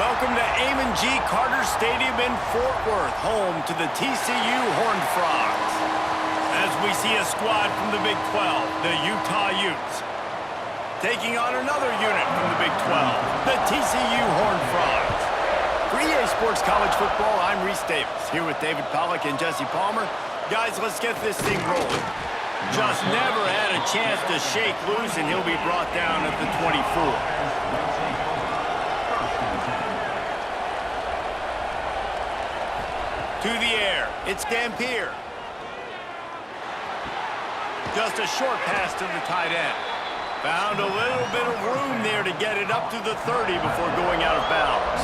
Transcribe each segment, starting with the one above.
Welcome to Amon G. Carter Stadium in Fort Worth, home to the TCU Horned Frogs. As we see a squad from the Big 12, the Utah Utes, taking on another unit from the Big 12, the TCU Horned Frogs. For EA Sports College Football, I'm Reese Davis, here with David Pollack and Jesse Palmer. Guys, let's get this thing rolling. Just never had a chance to shake loose, and he'll be brought down at the 24. To the air, it's Dampier. Just a short pass to the tight end. Found a little bit of room there to get it up to the 30 before going out of bounds.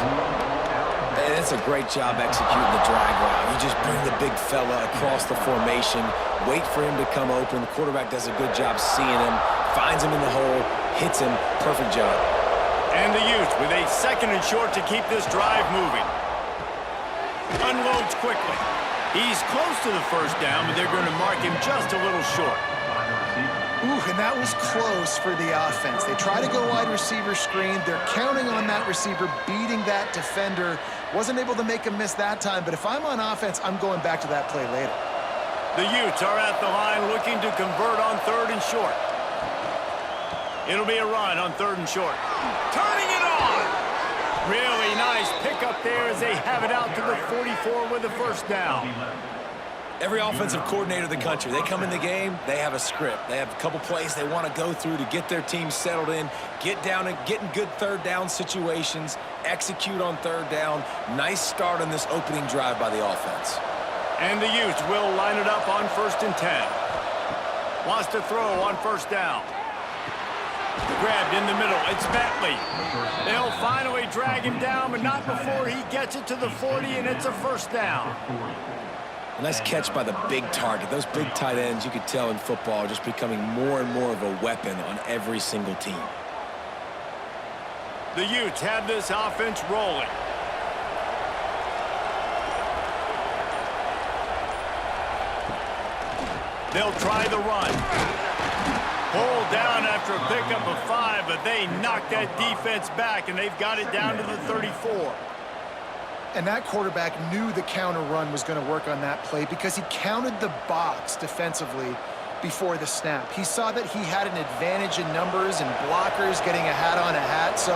Hey, that's a great job executing the drag route. You just bring the big fella across the formation, wait for him to come open. The quarterback does a good job seeing him, finds him in the hole, hits him. Perfect job. And the Utes with a second and short to keep this drive moving. Unloads quickly. He's close to the first down, but they're going to mark him just a little short. Ooh, and that was close for the offense. They try to go wide receiver screen. They're counting on that receiver beating that defender. Wasn't able to make him miss that time, but if I'm on offense, I'm going back to that play later. The Utes are at the line looking to convert on third and short. It'll be a run on third and short. Turning it on! Really nice pickup there as they have it out to the 44 with the first down. Every offensive coordinator in the country, they come in the game, they have a script. They have a couple plays they want to go through to get their team settled in, get down and get in good third down situations, execute on third down. Nice start on this opening drive by the offense. And the Utes will line it up on 1st and 10. Wants to throw on first down. Grabbed in the middle, it's Bentley. They'll finally drag him down, but not before he gets it to the 40, and it's a first down. A nice catch by the big target. Those big tight ends, you could tell in football, are just becoming more and more of a weapon on every single team. The Utes have this offense rolling. They'll try the run. Pulled down after a pickup of 5, but they knocked that defense back, and they've got it down to the 34. And that quarterback knew the counter run was going to work on that play because he counted the box defensively before the snap. He saw that he had an advantage in numbers and blockers, getting a hat on a hat, so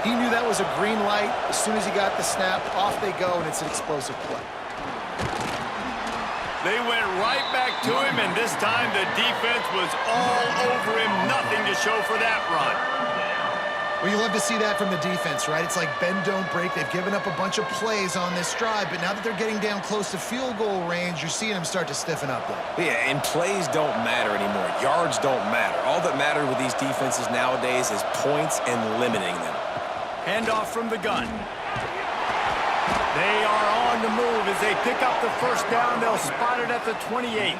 he knew that was a green light. As soon as he got the snap, off they go, and it's an explosive play. They went right back to him, and this time the defense was all over him. Nothing to show for that run. Well, you love to see that from the defense, right? It's like bend, don't break. They've given up a bunch of plays on this drive, but now that they're getting down close to field goal range, you're seeing them start to stiffen up there. Yeah, and plays don't matter anymore. Yards don't matter. All that matters with these defenses nowadays is points and limiting them. Handoff from the gun. They are on the move as they pick up the first down. They'll spot it at the 28.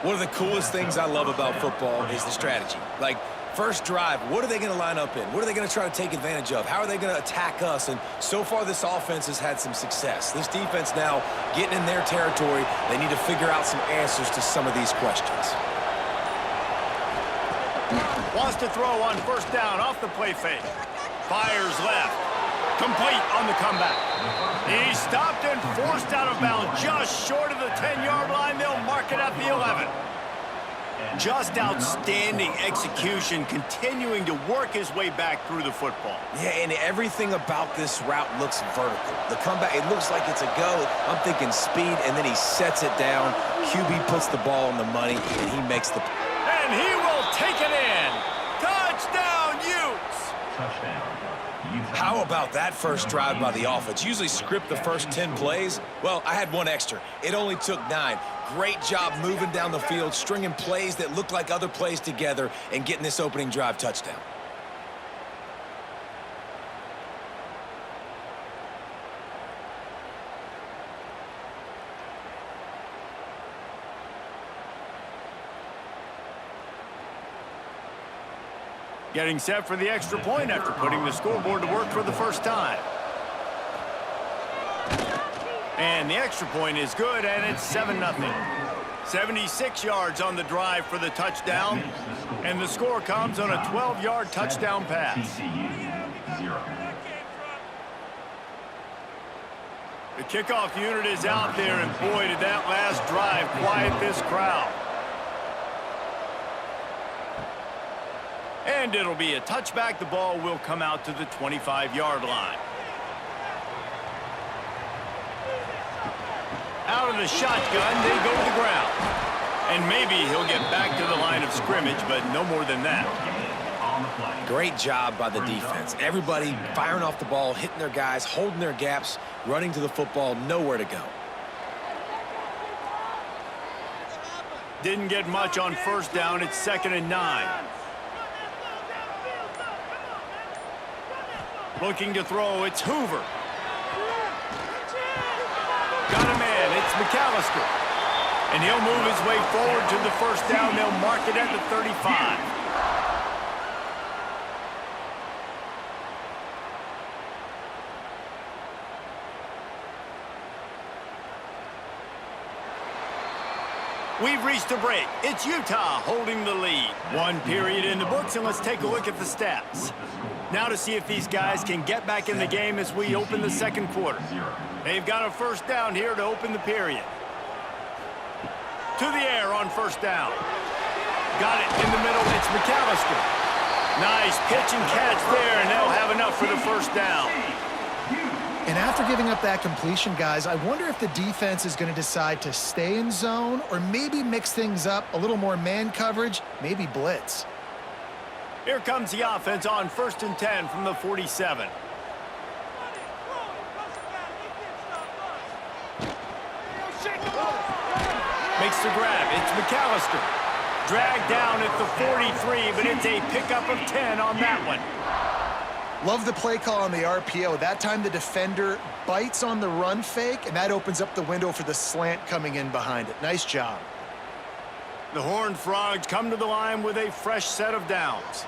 One of the coolest things I love about football is the strategy. Like, first drive, what are they going to line up in? What are they going to try to take advantage of? How are they going to attack us? And so far, this offense has had some success. This defense now getting in their territory. They need to figure out some answers to some of these questions. Wants to throw on first down off the play fake. Fires left. Complete on the comeback. He stopped and forced out of bounds just short of the 10-yard line. They'll mark it at the 11. Just outstanding execution, continuing to work his way back through the football. Yeah, and everything about this route looks vertical. The comeback, it looks like it's a go. I'm thinking speed, and then he sets it down. QB puts the ball on the money, and he makes the... And he will take it in. Touchdown, Utes! Touchdown. How about that first drive by the offense? Usually script the first 10 plays. Well, I had one extra. It only took 9. Great job moving down the field, stringing plays that look like other plays together, and getting this opening drive touchdown. Getting set for the extra point after putting the scoreboard to work for the first time. And the extra point is good, and it's 7-0. 76 yards on the drive for the touchdown, and the score comes on a 12-yard touchdown pass. TCU 0. The kickoff unit is out there, and boy, did that last drive quiet this crowd. And it'll be a touchback. The ball will come out to the 25-yard line. Out of the shotgun, they go to the ground. And maybe he'll get back to the line of scrimmage, but no more than that. Great job by the defense. Everybody firing off the ball, hitting their guys, holding their gaps, running to the football, nowhere to go. Didn't get much on first down. It's 2nd and 9. Looking to throw, it's Hoover. Got a man, it's McAllister. And he'll move his way forward to the first down. They'll mark it at the 35. We've reached a break. It's Utah holding the lead. 1 period in the books, and let's take a look at the stats. Now to see if these guys can get back in the game as we open the second quarter. They've got a first down here to open the period. To the air on first down. Got it in the middle. It's McAllister. Nice pitch and catch there, and they'll have enough for the first down. And after giving up that completion, guys, I wonder if the defense is going to decide to stay in zone or maybe mix things up, a little more man coverage, maybe blitz. Here comes the offense on 1st and 10 from the 47. Makes the grab. It's McAllister. Dragged down at the 43, but it's a pickup of 10 on that one. Love the play call on the RPO. That time the defender bites on the run fake, and that opens up the window for the slant coming in behind it. Nice job. The Horned Frogs come to the line with a fresh set of downs.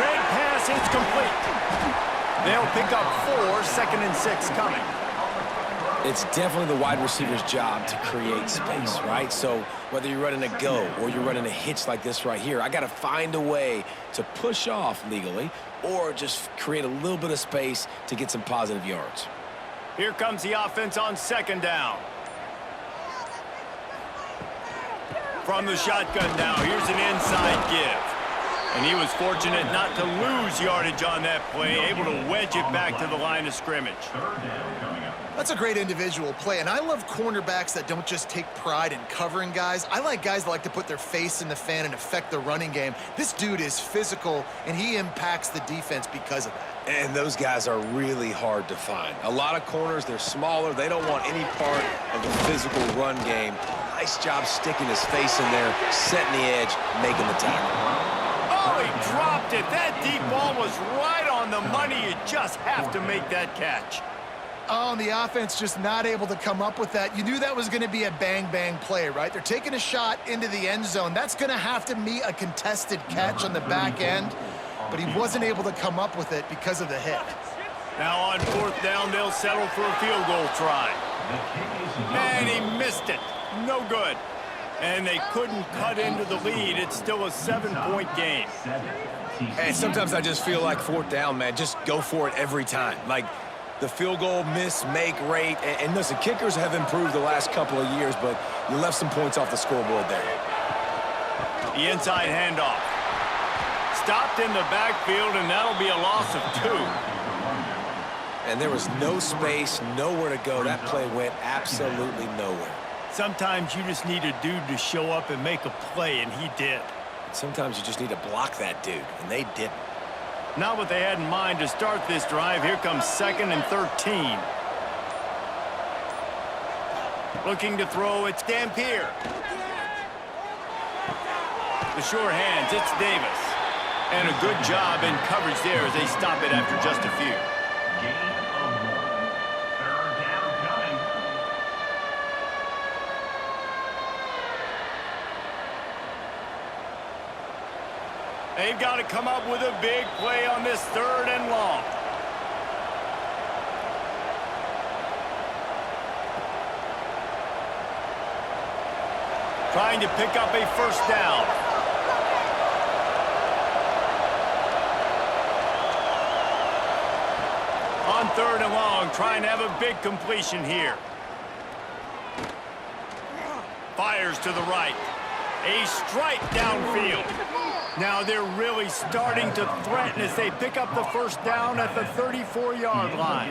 Red pass, it's complete. They'll pick up 4, 2nd and 6 coming. It's definitely the wide receiver's job to create space, right? So whether you're running a go or you're running a hitch like this right here, I got to find a way to push off legally or just create a little bit of space to get some positive yards. Here comes the offense on 2nd down. From the shotgun now, here's an inside give. And he was fortunate not to lose yardage on that play, able to wedge it back to the line of scrimmage. That's a great individual play, and I love cornerbacks that don't just take pride in covering guys. I like guys that like to put their face in the fan and affect the running game. This dude is physical, and he impacts the defense because of that. And those guys are really hard to find. A lot of corners, they're smaller. They don't want any part of the physical run game. Nice job sticking his face in there, setting the edge, making the tackle. Oh, he dropped it. That deep ball was right on the money. You just have to make that catch. Oh, and the offense just not able to come up with that. You knew that was going to be a bang-bang play, right? They're taking a shot into the end zone. That's going to have to meet a contested catch on the back end, but he wasn't able to come up with it because of the hit. Now on 4th down, they'll settle for a field goal try. And he missed it. No good. And they couldn't cut into the lead. It's still a 7-point game. And sometimes I just feel like 4th down, man, just go for it every time. Like, the field goal miss-make rate. And listen, kickers have improved the last couple of years, but you left some points off the scoreboard there. The inside handoff. Stopped in the backfield, and that'll be a loss of 2. And there was no space, nowhere to go. That play went absolutely nowhere. Sometimes you just need a dude to show up and make a play, and he did. Sometimes you just need to block that dude, and they didn't. Not what they had in mind to start this drive. Here comes 2nd and 13. Looking to throw, it's Dampier. The sure hands, it's Davis. And a good job in coverage there as they stop it after just a few. They've got to come up with a big play on this 3rd and long. Trying to pick up a first down. trying to have a big completion here. Fires to the right. A strike downfield. Now they're really starting to threaten as they pick up the first down at the 34-yard line.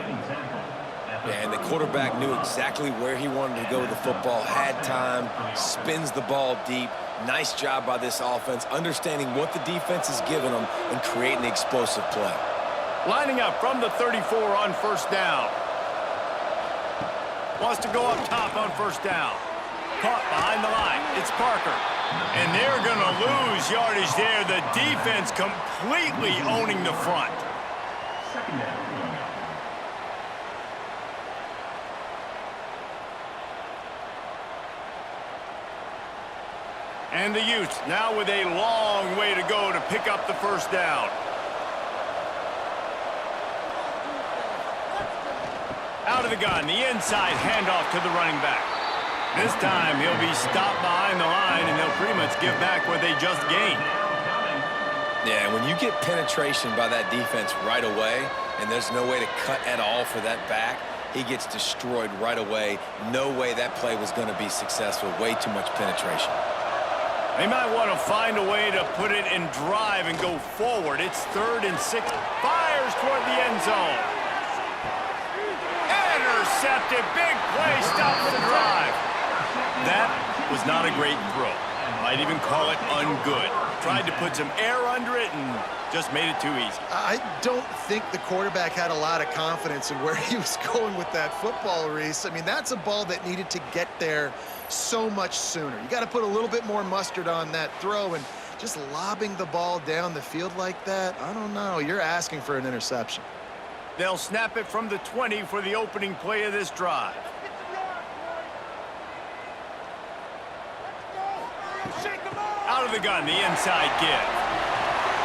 Yeah, and the quarterback knew exactly where he wanted to go with the football, had time, spins the ball deep. Nice job by this offense, understanding what the defense is giving them and creating the explosive play. Lining up from the 34 on first down. Wants to go up top on first down. Caught behind the line. It's Parker. And they're going to lose yardage there. The defense completely owning the front. Second down. And the Utes now with a long way to go to pick up the first down. Out of the gun, the inside handoff to the running back. This time he'll be stopped behind the line and they'll pretty much give back what they just gained. Yeah, when you get penetration by that defense right away and there's no way to cut at all for that back, he gets destroyed right away. No way that play was going to be successful. Way too much penetration. They might want to find a way to put it in drive and go forward. It's 3rd and 6. Fires toward the end zone. Intercepted. Big play. Stops the drive. That was not a great throw. Might even call it ungood. Tried to put some air under it and just made it too easy. I don't think the quarterback had a lot of confidence in where he was going with that football, Reese. I mean, that's a ball that needed to get there so much sooner. You got to put a little bit more mustard on that throw, and just lobbing the ball down the field like that, I don't know. You're asking for an interception. They'll snap it from the 20 for the opening play of this drive. Out of the gun, the inside give.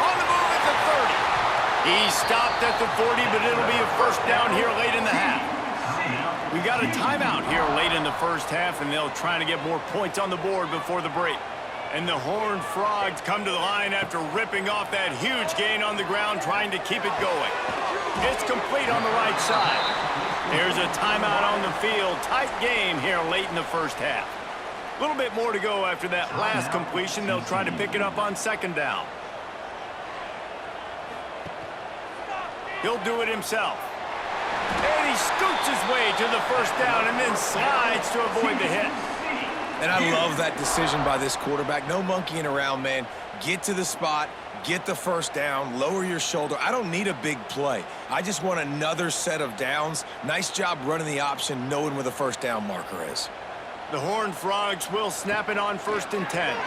On the move at the 30. He stopped at the 40, but it'll be a first down here late in the half. We got a timeout here late in the first half, and they'll try to get more points on the board before the break. And the Horned Frogs come to the line after ripping off that huge gain on the ground, trying to keep it going. It's complete on the right side. There's a timeout on the field. Tight game here late in the first half. A little bit more to go after that last completion. They'll try to pick it up on second down. He'll do it himself. And he scoots his way to the first down and then slides to avoid the hit. And I love that decision by this quarterback. No monkeying around, man. Get to the spot, get the first down, lower your shoulder. I don't need a big play. I just want another set of downs. Nice job running the option, knowing where the first down marker is. The Horned Frogs will snap it on 1st and 10.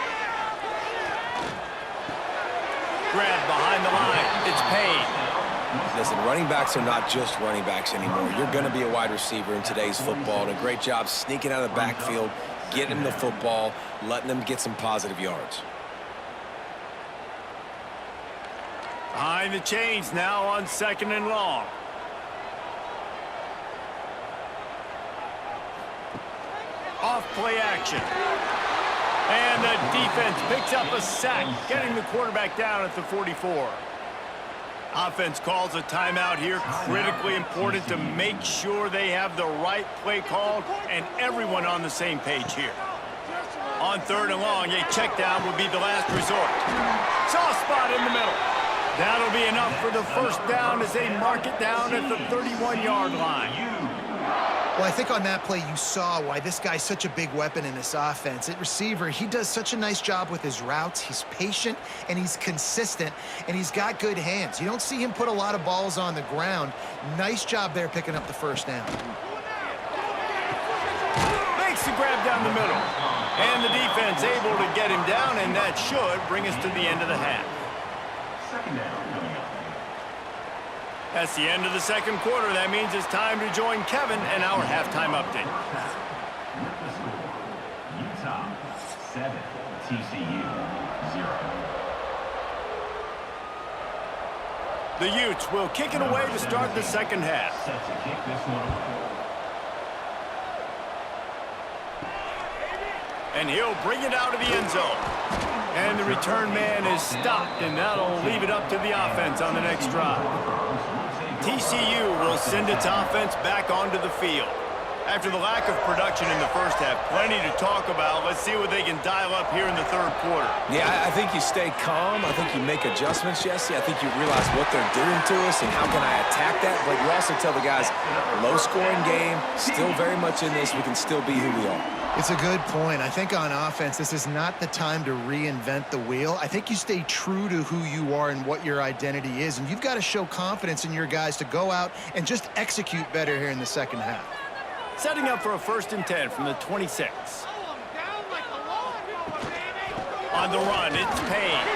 Grab behind the line. It's Payne. Listen, running backs are not just running backs anymore. You're going to be a wide receiver in today's football. And a great job sneaking out of the backfield, getting them the football, letting them get some positive yards. Behind the chains now on 2nd and long. Off play action. And the defense picks up a sack, getting the quarterback down at the 44. Offense calls a timeout here. Critically important to make sure they have the right play called and everyone on the same page here. On 3rd and long, a check down would be the last resort. Soft spot in the middle. That'll be enough for the first down as they mark it down at the 31-yard line. Well, I think on that play you saw why this guy's such a big weapon in this offense. At receiver, he does such a nice job with his routes. He's patient, and he's consistent, and he's got good hands. You don't see him put a lot of balls on the ground. Nice job there picking up the first down. Makes the grab down the middle. And the defense able to get him down, and that should bring us to the end of the half. Second down. That's the end of the second quarter. That means it's time to join Kevin and our halftime update. Utah 7, TCU 0. The Utes will kick it away to start the second half. Set to kick this one away. And he'll bring it out of the end zone. And the return man is stopped, and that'll leave it up to the offense on the next drive. TCU will send its offense back onto the field. After the lack of production in the first half, plenty to talk about. Let's see what they can dial up here in the third quarter. Yeah, I think you stay calm. I think you make adjustments, Jesse. I think you realize what they're doing to us and how can I attack that. But you also tell the guys, low-scoring game, still very much in this. We can still be who we are. It's a good point. I think on offense, this is not the time to reinvent the wheel. I think you stay true to who you are and what your identity is, and you've got to show confidence in your guys to go out and just execute better here in the second half. Setting up for a 1st and 10 from the 26. On the run, it's Payne.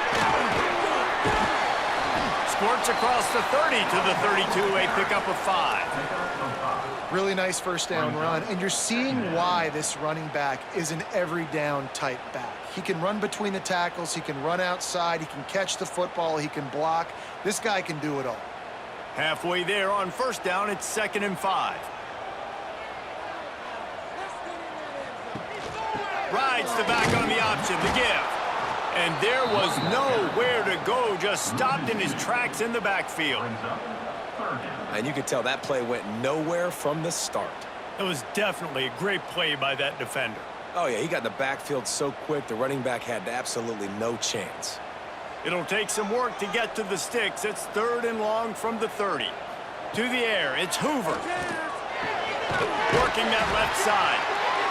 Squirts across the 30 to the 32, a pickup of 5. Really nice first down run, and you're seeing why this running back is an every down type back. He can run between the tackles, he can run outside, he can catch the football, he can block. This guy can do it all. Halfway there on 1st down, it's 2nd and 5. Rides the back on the option, the give. And there was nowhere to go, just stopped in his tracks in the backfield. And you could tell that play went nowhere from the start. It was definitely a great play by that defender. Oh, yeah, he got in the backfield so quick, the running back had absolutely no chance. It'll take some work to get to the sticks. It's 3rd and long from the 30. To the air, it's Hoover. Working that left side.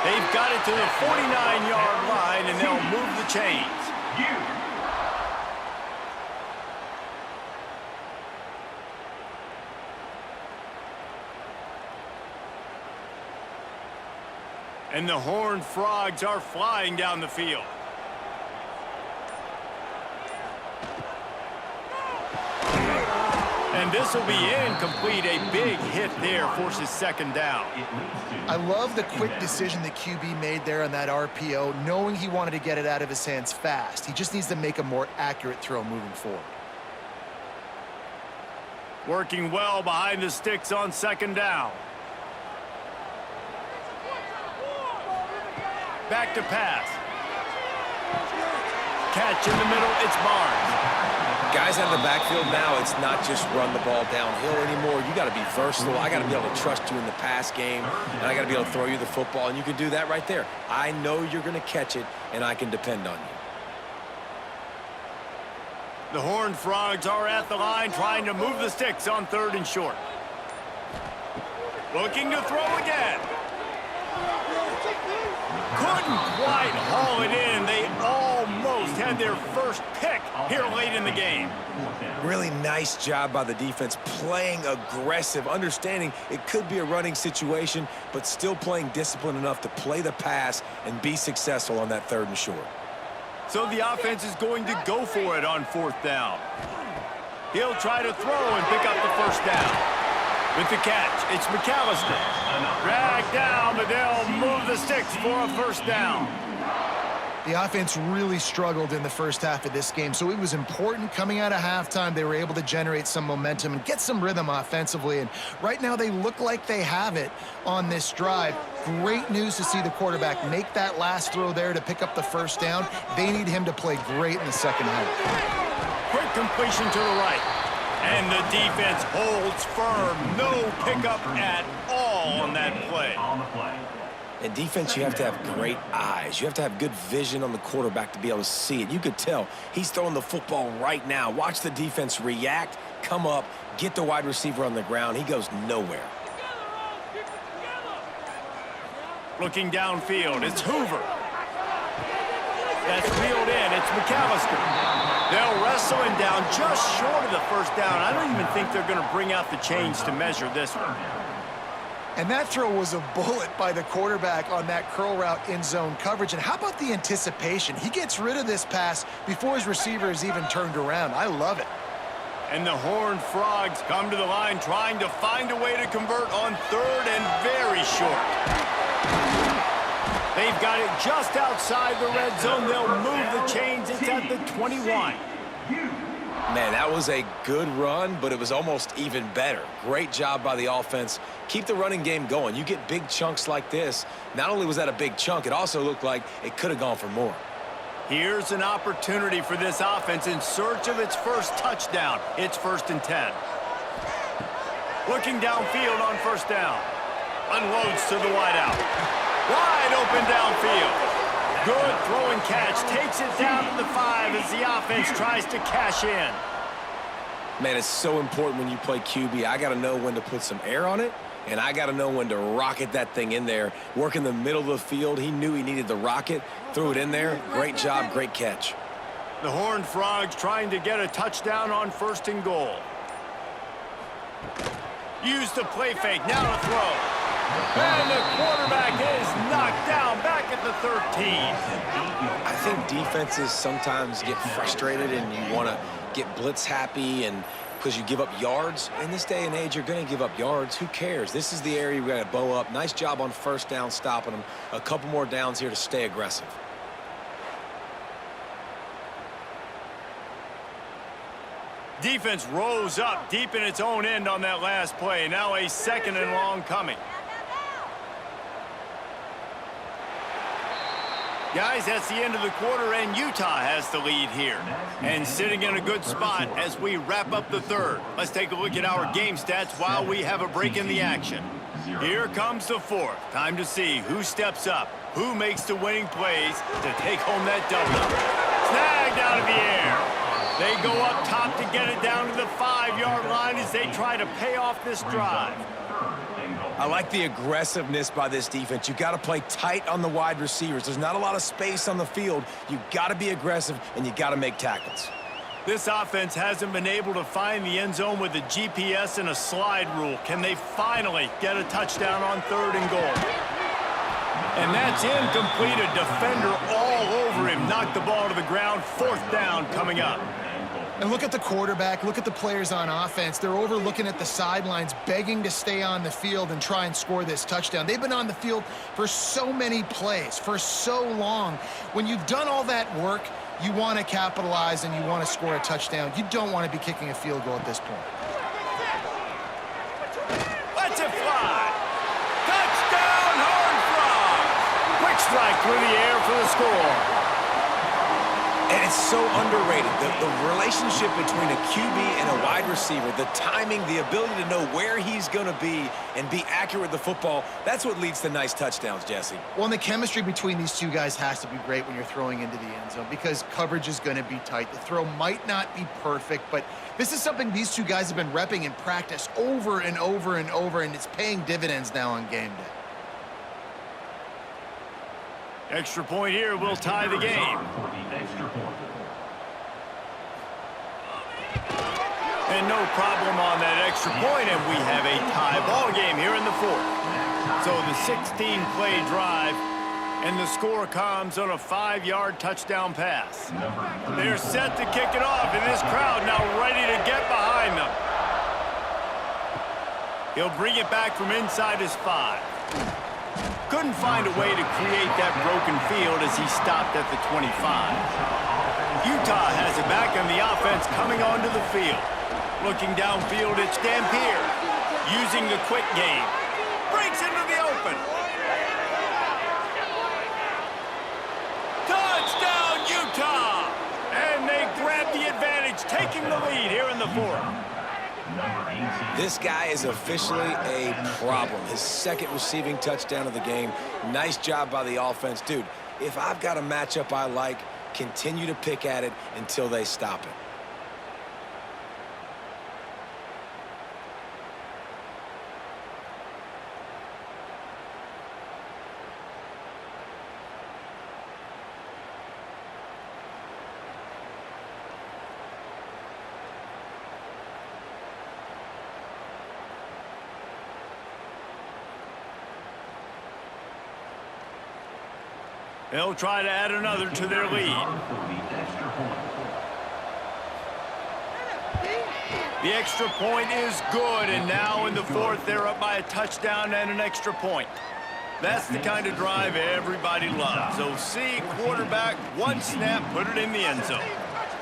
They've got it to the 49-yard line, and they'll move the chains. And the Horned Frogs are flying down the field. And this will be incomplete. A big hit there forces 2nd down. I love the quick decision the QB made there on that RPO, knowing he wanted to get it out of his hands fast. He just needs to make a more accurate throw moving forward. Working well behind the sticks on 2nd down. Back to pass. Catch in the middle, it's Barnes. Guys out of the backfield now, it's not just run the ball downhill anymore. You got to be versatile. I got to be able to trust you in the pass game, and I got to be able to throw you the football, and you can do that right there. I know you're going to catch it, and I can depend on you. The Horned Frogs are at the line trying to move the sticks on 3rd and short. Looking to throw again. Couldn't quite haul it in. They almost had their first pick here late in the game. Really nice job by the defense, playing aggressive, understanding it could be a running situation, but still playing disciplined enough to play the pass and be successful on that 3rd and short. So the offense is going to go for it on 4th down. He'll try to throw and pick up the 1st down. With the catch, it's McAllister. Dragged down, but they'll move the sticks for a 1st down. The offense really struggled in the first half of this game, so it was important coming out of halftime. They were able to generate some momentum and get some rhythm offensively, and right now they look like they have it on this drive. Great news to see the quarterback make that last throw there to pick up the 1st down. They need him to play great in the second half. Quick completion to the right. And the defense holds firm. No pickup at all on that play. In defense, you have to have great eyes. You have to have good vision on the quarterback to be able to see it. You could tell he's throwing the football right now. Watch the defense react, come up, get the wide receiver on the ground. He goes nowhere. Looking downfield, it's Hoover. That's reeled in. It's McAllister. They'll wrestle him down just short of the 1st down. I don't even think they're going to bring out the chains to measure this one. And that throw was a bullet by the quarterback on that curl route in zone coverage. And how about the anticipation? He gets rid of this pass before his receiver is even turned around. I love it. And the Horned Frogs come to the line trying to find a way to convert on 3rd and very short. They've got it just outside the red zone. They'll move the chains. It's at the 21. Man, that was a good run, but it was almost even better. Great job by the offense. Keep the running game going. You get big chunks like this. Not only was that a big chunk, it also looked like it could have gone for more. Here's an opportunity for this offense in search of its first touchdown. It's 1st and 10. Looking downfield on first down. Unloads to the wideout. Wide open downfield. Good throw and catch. Takes it down to the 5 as the offense tries to cash in. Man, it's so important when you play QB. I got to know when to put some air on it, and I got to know when to rocket that thing in there. Work in the middle of the field. He knew he needed the rocket. Threw it in there. Great job, great catch. The Horned Frogs trying to get a touchdown on first and goal. Use the play fake. Now to throw. And the quarterback is knocked down back at the 13. I think defenses sometimes get frustrated and you want to get blitz happy and because you give up yards. In this day and age, you're going to give up yards. Who cares? This is the area we got to bow up. Nice job on first down stopping them. A couple more downs here to stay aggressive. Defense rose up deep in its own end on that last play. Now a second and long coming. Guys, that's the end of the quarter, and Utah has the lead here. And sitting in a good spot as we wrap up the third. Let's take a look at our game stats while we have a break in the action. Here comes the fourth. Time to see who steps up, who makes the winning plays to take home that W. Snagged out of the air. They go up top to get it down to the 5-yard line as they try to pay off this drive. I like the aggressiveness by this defense. You got to play tight on the wide receivers. There's not a lot of space on the field. You got to be aggressive, and you got to make tackles. This offense hasn't been able to find the end zone with a GPS and a slide rule. Can they finally get a touchdown on third and goal? And that's incomplete. A defender all over him. Knocked the ball to the ground. Fourth down coming up. And look at the quarterback, look at the players on offense. They're over looking at the sidelines, begging to stay on the field and try and score this touchdown. They've been on the field for so many plays, for so long. When you've done all that work, you want to capitalize and you want to score a touchdown. You don't want to be kicking a field goal at this point. Let's it fly. Touchdown, Horned Frogs. Quick strike through the air for the score. And it's so underrated. The relationship between a QB and a wide receiver, the timing, the ability to know where he's going to be and be accurate with the football, that's what leads to nice touchdowns, Jesse. Well, and the chemistry between these two guys has to be great when you're throwing into the end zone because coverage is going to be tight. The throw might not be perfect, but this is something these two guys have been repping in practice over and over and over, and it's paying dividends now on game day. Extra point here will tie the game. And no problem on that extra point, and we have a tie ball game here in the fourth. So the 16-play drive, and the score comes on a 5-yard touchdown pass. They're set to kick it off, and this crowd now ready to get behind them. He'll bring it back from inside his 5. Couldn't find a way to create that broken field as he stopped at the 25. Utah has it back on the offense coming onto the field. Looking downfield, it's Dampier. Using the quick game. Breaks into the open. Touchdown, Utah! And they grab the advantage, taking the lead here in the fourth. This guy is officially a problem. His second receiving touchdown of the game. Nice job by the offense. Dude, if I've got a matchup I like, continue to pick at it until they stop it. They'll try to add another to their lead. The extra point is good, and now in the fourth, they're up by a touchdown and an extra point. That's the kind of drive everybody loves. OC, quarterback, one snap, put it in the end zone.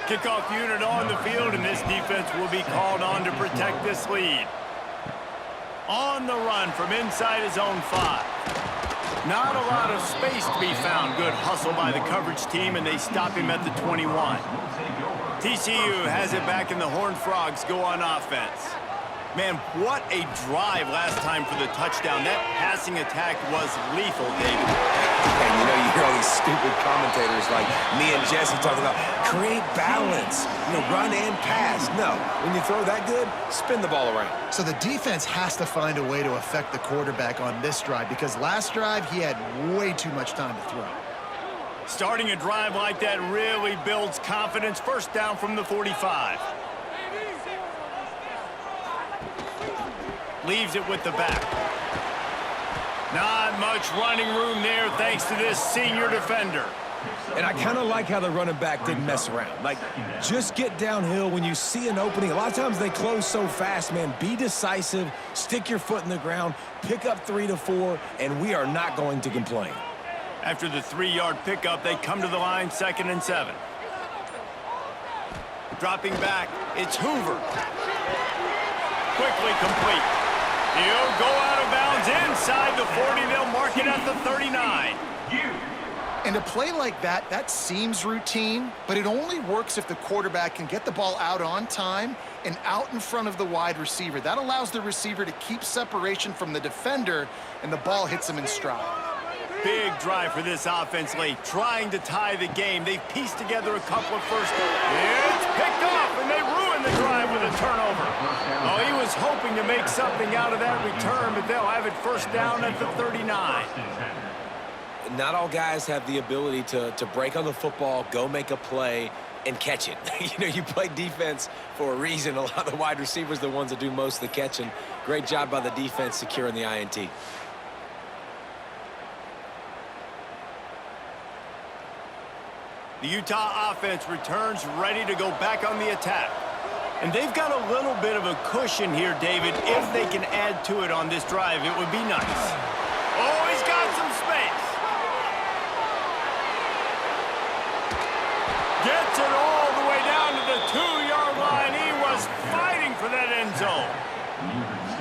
Kickoff unit on the field, and this defense will be called on to protect this lead. On the run from inside his own 5. Not a lot of space to be found. Good hustle by the coverage team, and they stop him at the 21. TCU has it back, and the Horned Frogs go on offense. Man, what a drive last time for the touchdown. That passing attack was lethal, David. And you know, you hear all these stupid commentators like me and Jesse talking about create balance, run and pass. No, when you throw that good, spin the ball around. So the defense has to find a way to affect the quarterback on this drive because last drive he had way too much time to throw. Starting a drive like that really builds confidence. First down from the 45. Leaves it with the back. Not much running room there thanks to this senior defender. And I kind of like how the running back didn't mess around. Like, just get downhill when you see an opening. A lot of times they close so fast, man. Be decisive, stick your foot in the ground, pick up 3 to 4, and we are not going to complain. After the 3-yard pickup, they come to the line, 2nd and 7. Dropping back, it's Hoover. Quickly complete. He'll go out of bounds inside the 40. They'll mark it at the 39. And a play like that, that seems routine, but it only works if the quarterback can get the ball out on time and out in front of the wide receiver. That allows the receiver to keep separation from the defender, and the ball hits him in stride. Big drive for this offense late, trying to tie the game. They've pieced together a couple of first downs. It's picked off, and they ruin the drive with a turnover. Oh, he was hoping to make something out of that return, but they'll have it first down at the 39. Not all guys have the ability to break on the football, go make a play, and catch it. You play defense for a reason. A lot of the wide receivers are the ones that do most of the catching. Great job by the defense securing the INT. The Utah offense returns ready to go back on the attack. And they've got a little bit of a cushion here, David. If they can add to it on this drive, it would be nice. Oh, he's got some space. Gets it all the way down to the 2-yard line. He was fighting for that end zone.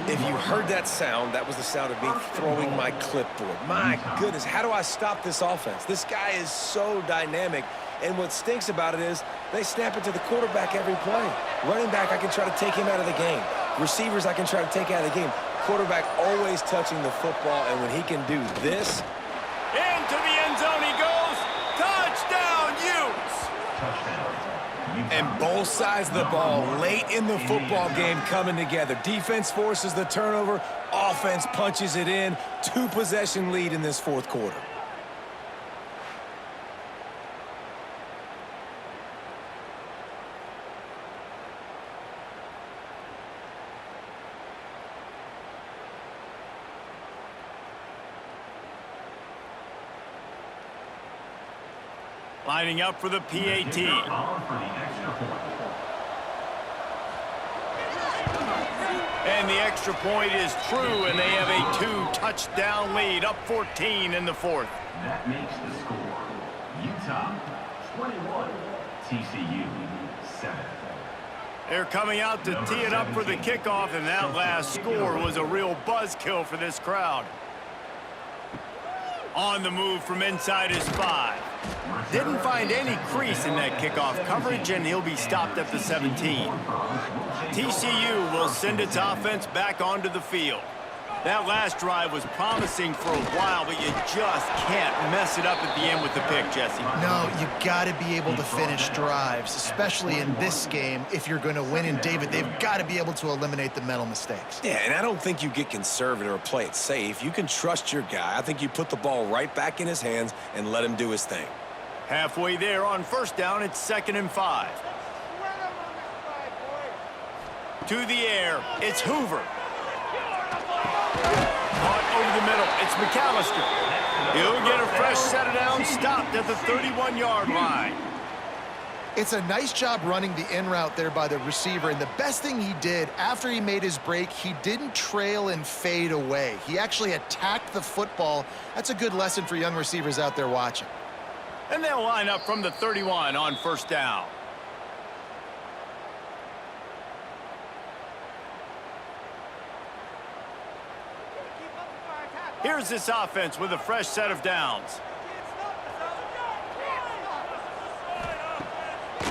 If you heard that sound, that was the sound of me throwing my clipboard. My goodness, how do I stop this offense? This guy is so dynamic. And what stinks about it is they snap it to the quarterback every play. Running back, I can try to take him out of the game. Receivers, I can try to take out of the game. Quarterback always touching the football, and when he can do this. Into the end zone he goes. Touchdown, Utes. And both sides of the ball late in the football game coming together. Defense forces the turnover. Offense punches it in. 2-possession lead in this fourth quarter. Lining up for the PAT. And the extra point is true, and they have a 2-touchdown lead, up 14 in the fourth. That makes the score Utah 21, TCU 7. They're coming out to tee it up for the kickoff, and that last score was a real buzzkill for this crowd. On the move from inside his 5. Didn't find any crease in that kickoff coverage, and he'll be stopped at the 17. TCU will send its offense back onto the field. That last drive was promising for a while, but you just can't mess it up at the end with the pick, Jesse. No, you got to be able to finish drives, especially in this game. If you're going to win, and David, they've got to be able to eliminate the mental mistakes. Yeah, and I don't think you get conservative or play it safe. You can trust your guy. I think you put the ball right back in his hands and let him do his thing. Halfway there on first down, it's 2nd and 5. To the air, it's Hoover. Caught over the middle, it's McAllister. He'll get a fresh set of downs, stopped at the 31-yard line. It's a nice job running the in route there by the receiver, and the best thing he did after he made his break, he didn't trail and fade away. He actually attacked the football. That's a good lesson for young receivers out there watching. And they'll line up from the 31 on first down. Here's this offense with a fresh set of downs.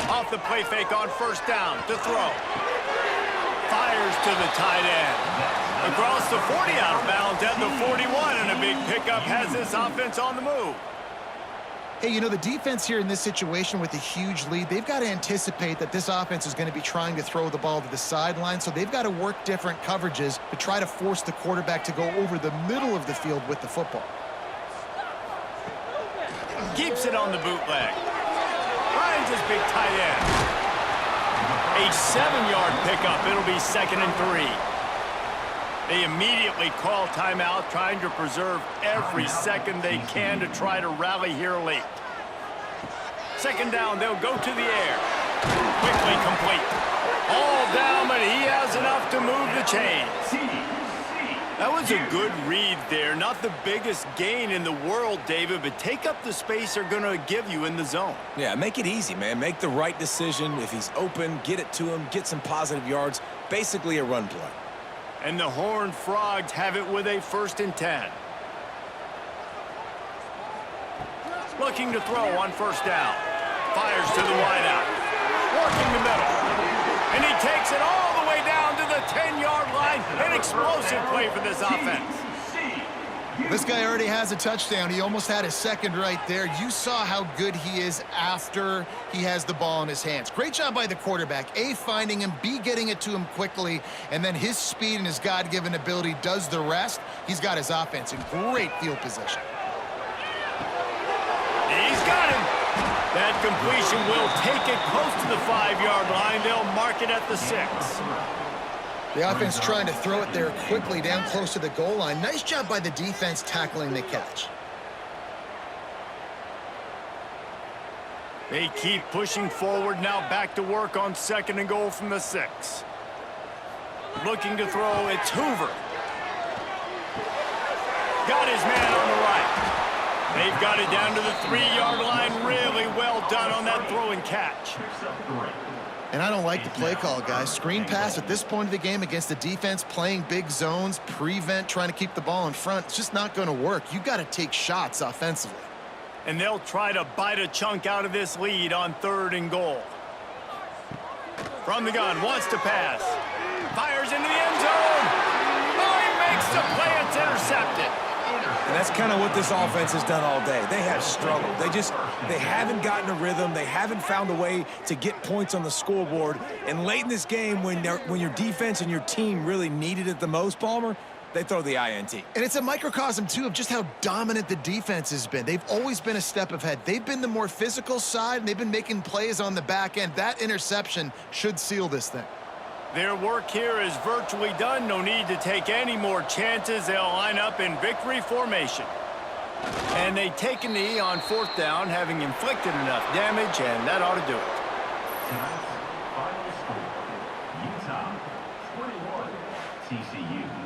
Off the play fake on first down to throw. Fires to the tight end. Across the 40 out of bounds at the 41, and a big pickup has this offense on the move. Hey, you know, the defense here in this situation with a huge lead, they've got to anticipate that this offense is going to be trying to throw the ball to the sideline, so they've got to work different coverages to try to force the quarterback to go over the middle of the field with the football. Keeps it on the bootleg. Finds his big tight end. A 7-yard pickup. It'll be 2nd and 3. They immediately call timeout, trying to preserve every second they can to try to rally here late. 2nd down, they'll go to the air. Quickly complete. All down, but he has enough to move the chains. That was a good read there. Not the biggest gain in the world, David, but take up the space they're going to give you in the zone. Yeah, make it easy, man. Make the right decision. If he's open, get it to him, get some positive yards. Basically a run play. And the Horned Frogs have it with a 1st and 10. Looking to throw on 1st down. Fires to the wideout. Working the middle. And he takes it all the way down to the 10-yard line. An explosive play for this offense. This guy already has a touchdown. He almost had a 2nd right there. You saw how good he is after he has the ball in his hands. Great job by the quarterback. A, finding him, B, getting it to him quickly, and then his speed and his God-given ability does the rest. He's got his offense in great field position. He's got him. That completion will take it close to the 5-yard line. They'll mark it at the 6. The offense trying to throw it there quickly down close to the goal line. Nice job by the defense tackling the catch. They keep pushing forward now, back to work on 2nd and goal from the 6. Looking to throw, it's Hoover. Got his man on the right. They've got it down to the 3-yard line. Really well done on that throw and catch. And I don't like the play call, guys. Screen pass at this point of the game against the defense, playing big zones, prevent, trying to keep the ball in front. It's just not going to work. You got to take shots offensively. And they'll try to bite a chunk out of this lead on 3rd and goal. From the gun, wants to pass. Fires into the end zone. Oh, he makes the play. It's intercepted. And that's kind of what this offense has done all day. They have struggled. They haven't gotten a rhythm. They haven't found a way to get points on the scoreboard. And late in this game, when your defense and your team really needed it the most, Palmer, they throw the INT. And it's a microcosm, too, of just how dominant the defense has been. They've always been a step ahead. They've been the more physical side, and they've been making plays on the back end. That interception should seal this thing. Their work here is virtually done. No need to take any more chances. They'll line up in victory formation. And they take a knee on 4th down, having inflicted enough damage, and that ought to do it. Tonight's final score, Utah 21, TCU